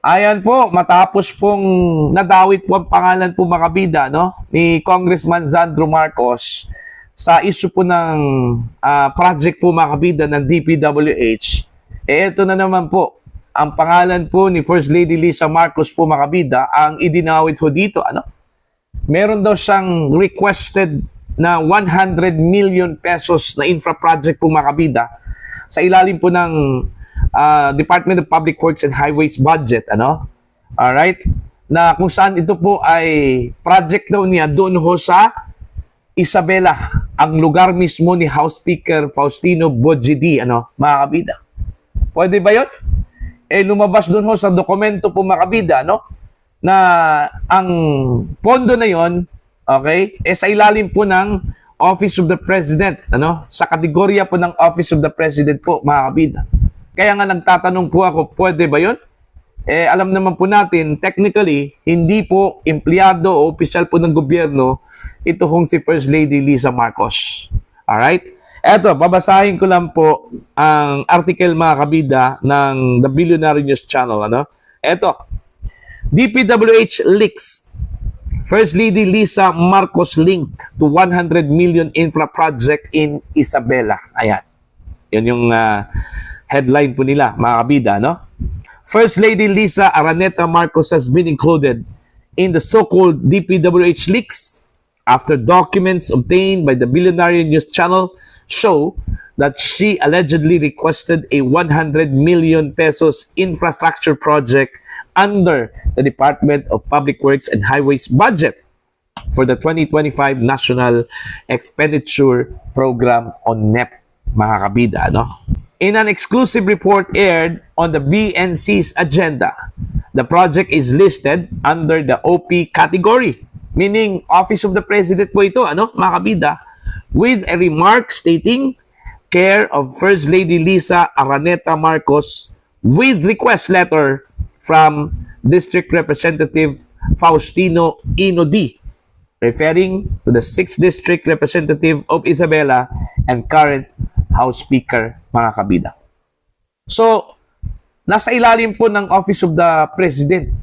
Ayan po, matapos pong nadawit po ang pangalan po mga kabida, no, ni Congressman Sandro Marcos sa issue po ng project po mga kabida ng DPWH, ito na naman po, ang pangalan po ni First Lady Lisa Marcos po mga kabida, ang idinawit po dito, ano? Meron daw siyang requested na 100 million pesos na infra project po mga kabida sa ilalim po ng Department of Public Works and Highways budget, ano? Alright? Na kung saan ito po ay project daw niya doon ho sa Isabela, ang lugar mismo ni House Speaker Faustino Bojidi, ano, mga kabida. Pwede ba yun? Lumabas doon ho sa dokumento po mga kabida, no? Na ang pondo na yon, okay, sa ilalim po ng Office of the President, ano? Sa kategorya po ng Office of the President po, mga kabida. Kaya nga nagtatanong po ako, pwede ba yun? Alam naman po natin, technically, hindi po empleyado o opisyal po ng gobyerno ito hong si First Lady Lisa Marcos. Alright? Eto, babasahin ko lang po ang article mga kabida ng The Billionaire News Channel. Ano? Eto, DPWH leaks. First Lady Lisa Marcos link to 100 million infra project in Isabela. Ayan. Yun yung headline po nila, mga kabida, no? First Lady Lisa Araneta Marcos has been included in the so-called DPWH leaks after documents obtained by the Billionaire News Channel show that she allegedly requested a 100 million pesos infrastructure project under the Department of Public Works and Highways budget for the 2025 National Expenditure Program on NEP, mga kabida, no? In an exclusive report aired on the BNC's agenda, the project is listed under the OP category, meaning Office of the President po ito, ano, mga kabida, with a remark stating care of First Lady Lisa Araneta Marcos with request letter from District Representative Faustino Inodi, referring to the 6th District Representative of Isabela and current House Speaker, mga kabida. So, nasa ilalim po ng Office of the President.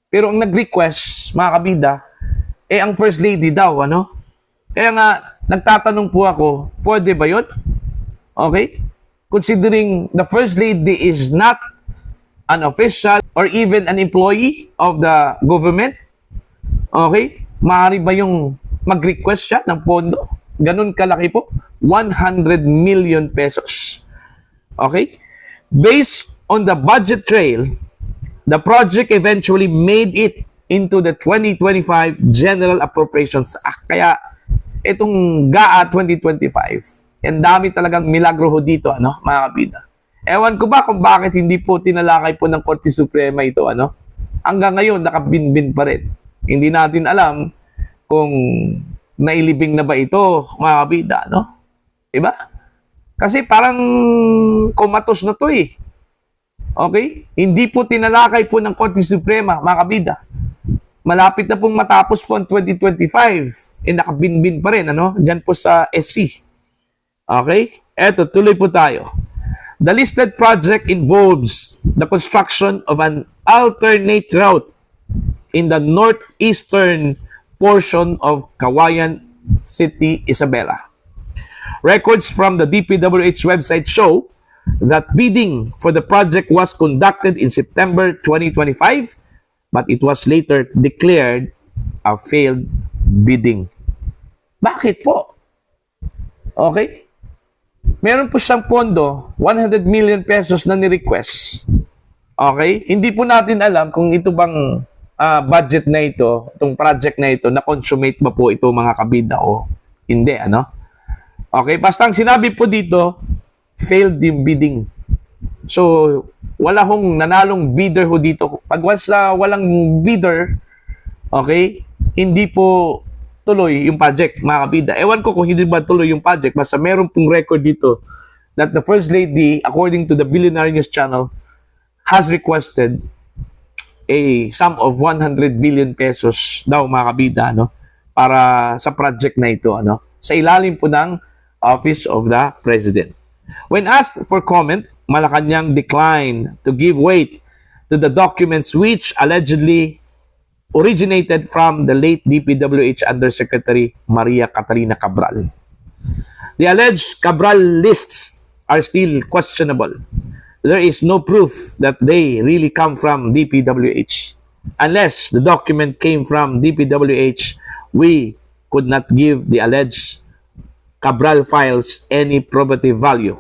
Pero ang nag-request, mga kabida, ang First Lady daw, ano? Kaya nga, nagtatanong po ako, pwede ba yun? Okay? Considering the First Lady is not an official or even an employee of the government, okay? Maaari ba yung mag-request siya ng pondo? Ganun kalaki po, 100 million pesos. Okay? Based on the budget trail, the project eventually made it into the 2025 General Appropriations Act. Kaya itong GAA 2025, ang dami talagang milagro ho dito, ano, mga kabida. Ewan ko ba kung bakit hindi po tinalakay po ng Korte Suprema ito, ano? Hanggang ngayon, nakabinbin pa rin. Hindi natin alam kung nailibing na ba ito, mga kabida, no? Diba? Kasi parang kumatos na to eh. Okay? Hindi po tinalakay po ng Korte Suprema, mga kabida. Malapit na pong matapos po ang 2025. Nakabinbin pa rin, ano? Diyan po sa SC. Okay? Eto, tuloy po tayo. The listed project involves the construction of an alternate route in the northeastern portion of Kawayan City, Isabela. Records from the DPWH website show that bidding for the project was conducted in September 2025, but it was later declared a failed bidding. Bakit po? Okay? Meron po siyang pondo, 100 million pesos na ni-request. Okay? Hindi po natin alam kung ito bang budget na ito, itong project na ito, na-consummate ba po ito mga kabida o hindi, ano? Okay, basta ang sinabi po dito, failed yung bidding. So, wala hong nanalong bidder ho dito. Pag walang bidder, okay, hindi po tuloy yung project, mga kabida. Ewan ko kung hindi ba tuloy yung project, basta meron pong record dito that the First Lady, according to the Billionaire News Channel, has requested a sum of 100 billion pesos daw, mga kabida, no, para sa project na ito, ano, sa ilalim po ng Office of the President. When asked for comment, Malacanang declined to give weight to the documents which allegedly originated from the late DPWH Undersecretary Maria Catalina Cabral. The alleged Cabral lists are still questionable. There is no proof that they really come from DPWH. Unless the document came from DPWH, we could not give the alleged Cabral files any probative value.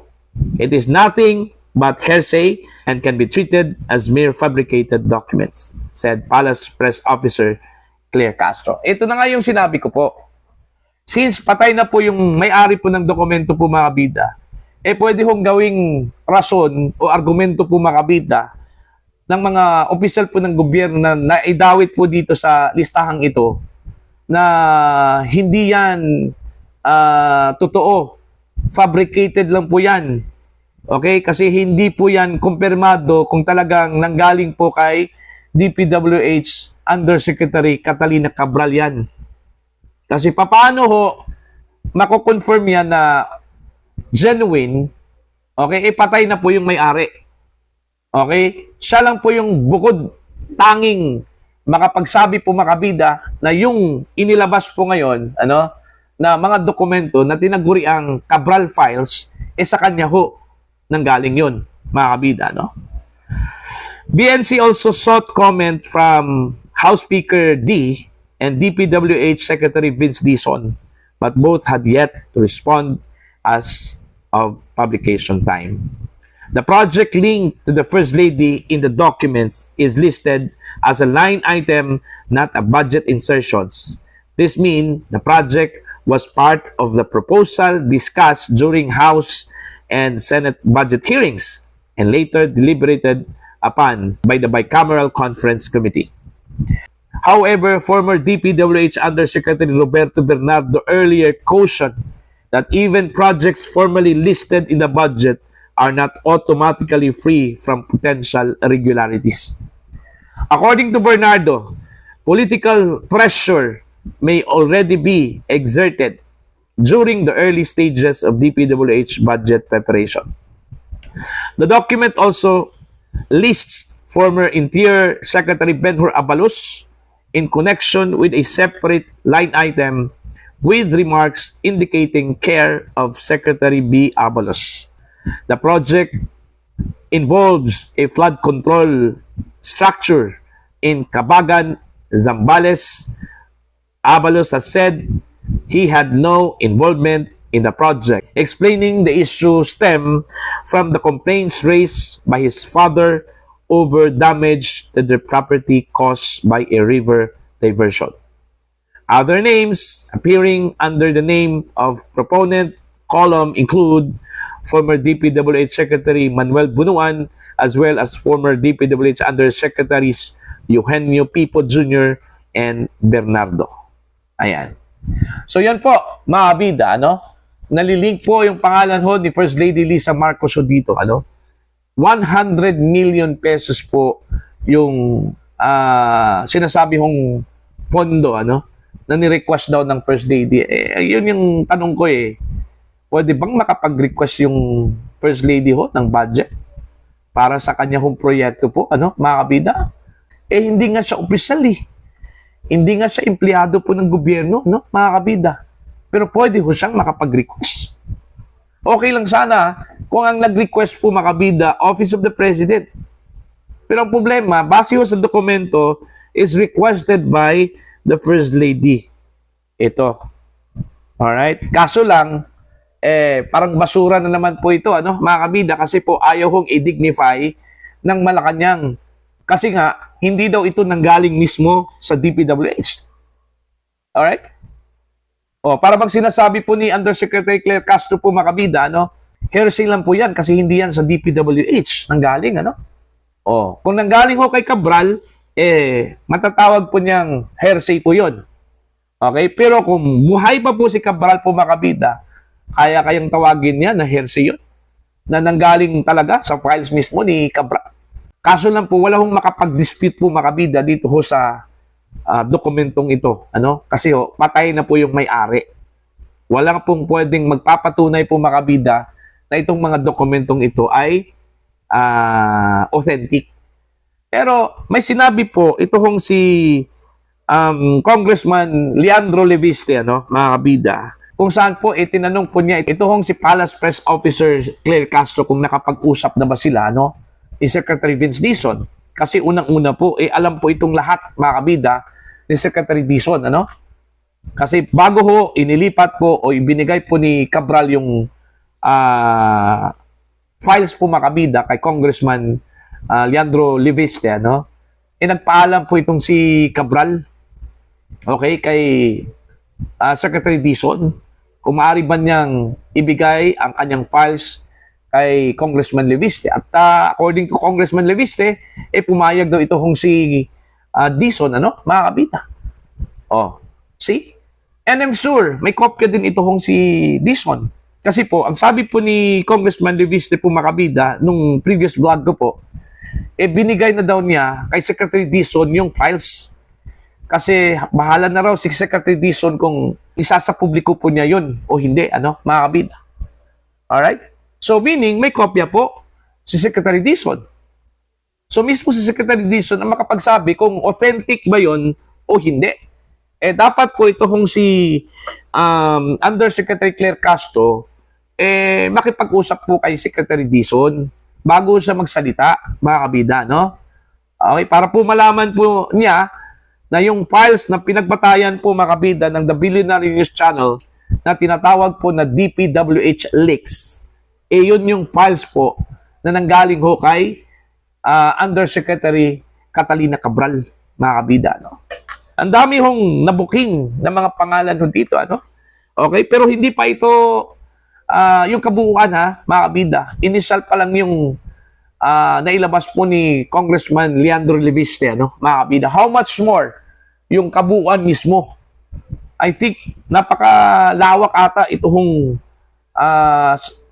It is nothing but hearsay and can be treated as mere fabricated documents, said Palace Press Officer Claire Castro. Ito na nga yung sinabi ko po. Since patay na po yung may-ari po ng dokumento po mga kabida, pwede hong gawing rason o argumento po mga kabida ng mga opisyal po ng gobyerno na naidawit po dito sa listahang ito na hindi yan totoo. Fabricated lang po yan. Okay? Kasi hindi po yan kumpirmado kung talagang nanggaling po kay DPWH Undersecretary Catalina Cabral yan. Kasi paano ho mako-confirm yan na genuine, okay, patay na po yung may-ari. Okay? Siya lang po yung bukod tanging makapagsabi po makabida na yung inilabas po ngayon, na mga dokumento na tinaguri ang Cabral files, sa kanya ho nanggaling yun, mga kabida, BNC also sought comment from House Speaker D and DPWH Secretary Vince Dizon, but both had yet to respond as of publication time. The project linked to the First Lady in the documents is listed as a line item, not a budget insertions. This means the project was part of the proposal discussed during House and Senate budget hearings and later deliberated upon by the Bicameral Conference Committee. However, former DPWH Undersecretary Roberto Bernardo earlier cautioned that even projects formally listed in the budget are not automatically free from potential irregularities. According to Bernardo, political pressure may already be exerted during the early stages of DPWH budget preparation. The document also lists former Interior Secretary Benhur Abalos in connection with a separate line item with remarks indicating care of Secretary B. Abalos. The project involves a flood control structure in Cabagan, Zambales. Abalos has said he had no involvement in the project, explaining the issue stem from the complaints raised by his father over damage to the property caused by a river diversion. Other names appearing under the name of proponent column include former DPWH Secretary Manuel Bunuan as well as former DPWH Undersecretaries Eugenio Pipo Jr. and Bernardo. Ayan. So yan po, mga bida, nalilink po yung pangalan ho ni First Lady Lisa Marcos dito, 100 million pesos po yung sinasabi hong pondo, na ni-request daw ng First Lady. Yun yung tanong ko pwede bang makapag-request yung First Lady ho ng budget para sa kanya hong proyekto po, mga kabida? Hindi nga siya opisyal Hindi nga siya empleyado po ng gobyerno, mga kabida. Pero pwede ho siyang makapag-request. Okay lang sana kung ang nag-request po, mga kabida, Office of the President. Pero ang problema, base ho sa dokumento, is requested by the First Lady. Ito. Alright? Kaso lang, parang basura na naman po ito, mga kabida, kasi po ayaw hong i-dignify ng Malacanang. Kasi nga, hindi daw ito nanggaling mismo sa DPWH. Alright? Para bang sinasabi po ni Undersecretary Claire Castro po, mga kabida, hearsay lang po yan kasi hindi yan sa DPWH nanggaling, kung nanggaling ho kay Cabral, matatawag po niyang hearsay po yun. Okay? Pero kung buhay pa po si Cabral po, mga kabida, kaya kayang tawagin niya na hearsay yun, na nanggaling talaga sa files mismo ni Cabral. Kaso lang po, wala hong makapag-dispute po, mga kabida, dito ho sa dokumentong ito. Kasi patay na po yung may-ari. Wala pong pwedeng magpapatunay po, mga kabida, na itong mga dokumentong ito ay authentic. Pero may sinabi po, ito hong si Congressman Leandro Leviste, ano, mga kabida, kung saan po tinanong po niya, ito hong si Palace Press Officer Claire Castro kung nakapag-usap na ba sila, no, ni Secretary Vince Dizon. Kasi unang-una po, alam po itong lahat, mga kabida, ni Secretary Dizon, ano? Kasi bago ho, inilipat po o ibinigay po ni Cabral yung files po, mga kabida, kay Congressman Leandro Leviste, ano? Nagpaalam po itong si Cabral, okay, kay Secretary Dizon, kung maaari ba niyang ibigay ang kanyang files kay Congressman Leviste. At according to Congressman Leviste, pumayag daw ito hong si Dizon, ano, mga kabita. Oh, see? And I'm sure, may kopya din ito hong si Dizon. Kasi po, ang sabi po ni Congressman Leviste po, mga kabida, nung previous vlog ko po, binigay na daw niya kay Secretary Dizon yung files. Kasi bahala na raw si Secretary Dizon kung isasapubliko po niya yun o hindi, ano, mga kabida. Alright? So, meaning, may kopya po si Secretary Dizon. So, mismo si Secretary Dizon ang makapagsabi kung authentic ba yun o hindi. Dapat po ito kung si Undersecretary Claire Castro, makipag-usap po kay Secretary Dizon bago siya magsalita, mga kabida, no? Okay, para po malaman po niya na yung files na pinagbatayan po, mga kabida, ng The Billionaire News Channel na tinatawag po na DPWH leaks, yun yung files po na nanggaling ho kay Undersecretary Catalina Cabral, mga kabida, no? Ang dami hong nabuking na mga pangalan ho dito, ano? Okay, pero hindi pa ito yung kabuuan, ha, mga kabida. Initial pa lang yung nailabas po ni Congressman Leandro Leviste, ano, mga kabida. How much more yung kabuuan mismo? I think napakalawak ata itong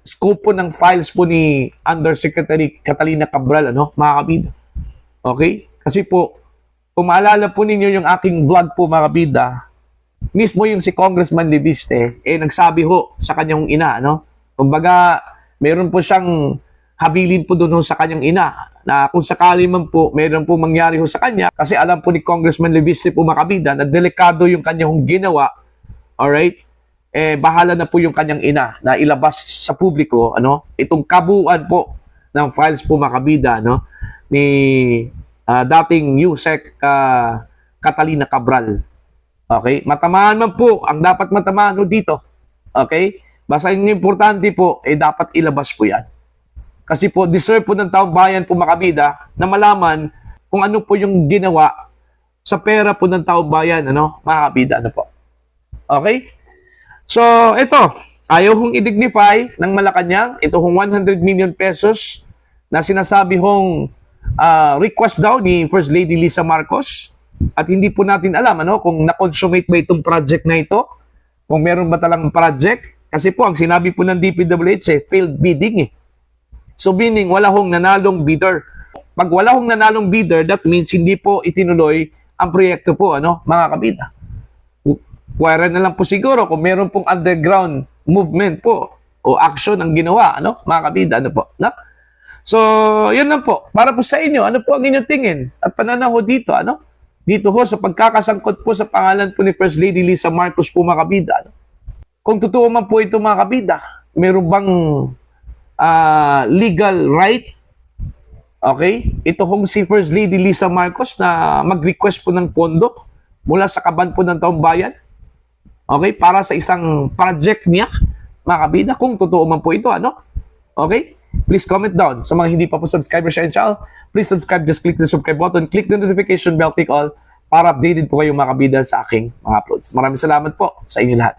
scope po ng files po ni Undersecretary Catalina Cabral, ano, mga kabida. Okay? Kasi po, kung maalala po ninyo yung aking vlog po, mga kabida, mismo yung si Congressman Leviste, nagsabi ho sa kanyang ina, no? Kumbaga, meron po siyang habilin po doon sa kanyang ina, na kung sakali man po, meron po mangyari ho sa kanya, kasi alam po ni Congressman Leviste po, mga kabida, na delikado yung kanyang ginawa, alright? Bahala na po yung kanyang ina na ilabas sa publiko, ano? Itong kabuuan po ng files po, mga kabida, no? Ni dating USEC Catalina Cabral. Okay? Matamaan man po, ang dapat matamaan ho dito. Okay? Basta yung importante po, dapat ilabas po yan. Kasi po, deserve po ng taong bayan po, mga kabida, na malaman kung ano po yung ginawa sa pera po ng taong bayan, ano, mga kabida, ano po. Okay? So, ito, ayaw hong i-dignify ng Malacanang, ito hong 100 million pesos na sinasabi hong request daw ni First Lady Lisa Marcos, at hindi po natin alam, ano, kung na-consummate ba itong project na ito, kung meron ba talang project, kasi po ang sinabi po ng DPWH, failed bidding. So meaning, wala hong nanalong bidder. Pag wala hong nanalong bidder, that means hindi po itinuloy ang proyekto po, ano, mga kabida. Wala na lang po siguro kung meron pong underground movement po o action ang ginawa, ano, mga kabida, ano po, no? So, yun lang po. Para po sa inyo, ano po ang inyong tingin at pananaw dito, ano? Dito ho, sa pagkakasangkot po sa pangalan po ni First Lady Lisa Marcos po, mga kabida. Ano? Kung totoo man po ito, mga kabida, meron bang legal right, okay, ito hong si First Lady Lisa Marcos na mag-request po ng pondo mula sa kaban po ng taong bayan, okay, para sa isang project niya, mga kabida, kung totoo man po ito, ano? Okay? Please comment down. Sa mga hindi pa po subscriber sa channel, please subscribe. Just click the subscribe button, click the notification bell, click all para updated po kayo, mga kabida, sa aking mga uploads. Maraming salamat po sa inyo lahat.